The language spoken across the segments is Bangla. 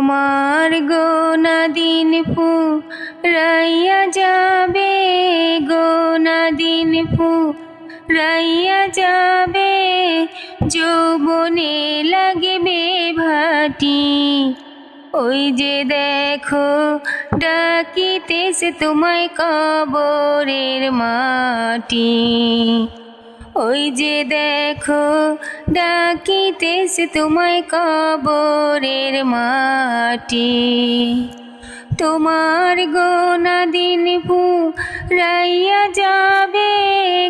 তোমার গোনা দিন ফুরাইয়া যাবে, গোনা দিন ফুরাইয়া যাবে, যৌবনে লাগবে ভাটি। ওই যে দেখো ডাকিতেছে তোমায় কবরের মাটি। ওই যে দেখো ডাকিতেছে তোমায় কবরের মাটি। তোমার গোনা দিন ফুরাইয়া যাবে,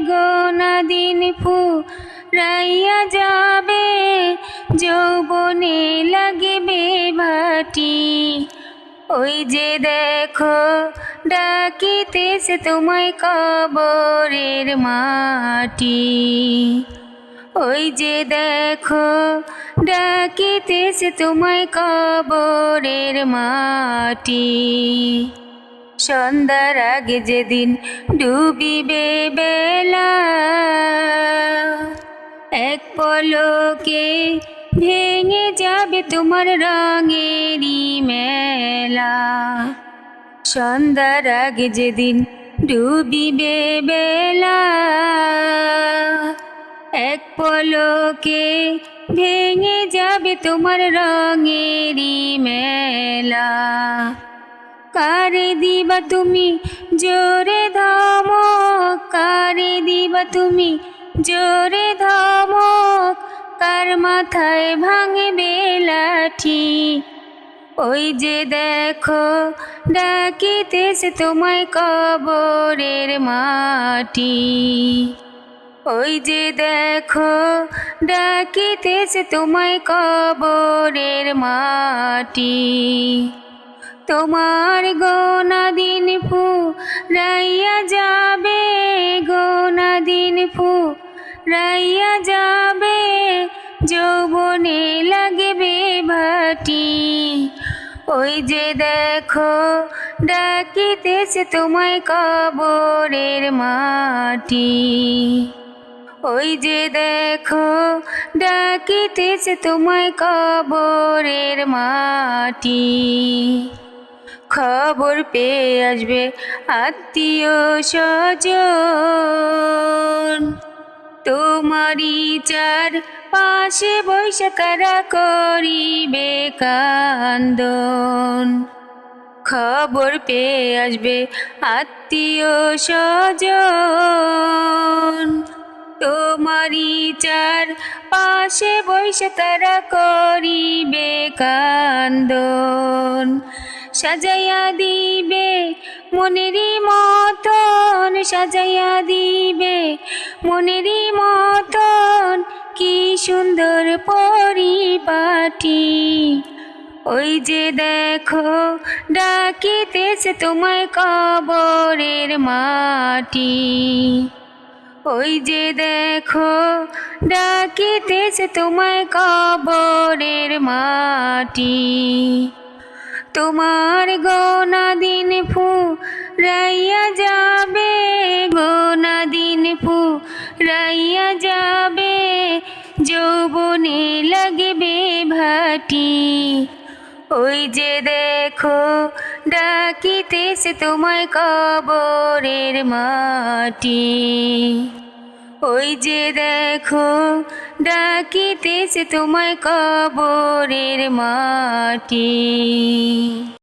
গোনা দিন ফুরাইয়া যাবে, যৌবনে লাগবে ভাটি। ওই যে দেখো ডাকিতেছে তোমায় কবরের মাটি। ওই যে দেখো ডাকিতেছে তোমায় কবরের মাটি। সন্ধ্যার আগে যেদিন ডুবিবে বেলা, এক পলকে ভেঙে যাবে তোমার রঙেরই মেলা। সন্ধ্যার আগে যেদিন ডুবিবে বেলা, এক পলকে ভেঙে যাবে তোমার রঙেরই মেলা। কারে দিবা তুমি জোরে ধমক, কারে দিবা তুমি জোরে ধমক, কার মাথায় ভাঙবে লাঠি। ওই যে দেখো ডাকিতেছে তোমায় কবরের মাটি। ওই যে দেখো ডাকিতেছে তোমায় কবরের মাটি। তোমার গোনা দিন ফুরাইয়া যাবে, গোনা দিন ফুরাইয়া যাবে, যৌবনে লাগবে ভাটি। ওই যে দেখো ডাকিতেছে তোমায় কবরের মাটি। ওই যে দেখো ডাকিতেছে তোমায় কবরের মাটি। খবর পেয়ে আসবে আত্মীয় স্বজন, তোমারই চার পাশে বসে তারা করিবে কান্দন। খবর পেয়ে আসবে আত্মীয় স্বজন, তোমারই চার পাশে বসে তারা করিবে কান্দন। সাজাইয়া দিবে মনেরই মতন, সাজাইয়া দিবে মনেরই মতন, কি সুন্দর পরিপাটি। ওই যে দেখো ডাকিতেছে তোমায় কবরের মাটি। ওই যে দেখো ডাকিতেছে তোমায় কবরের মাটি। তোমার গোনা দিন ফুরাইয়া যাবে, গোনা দিন ফুরাইয়া যাবে, যৌবনে লাগবে ভাটি। ওই যে দেখো ডাকিতেছে তোমায় কবরের মাটি। ওই যে দেখো ডাকিতেছে তোমায় কবরের মাটি।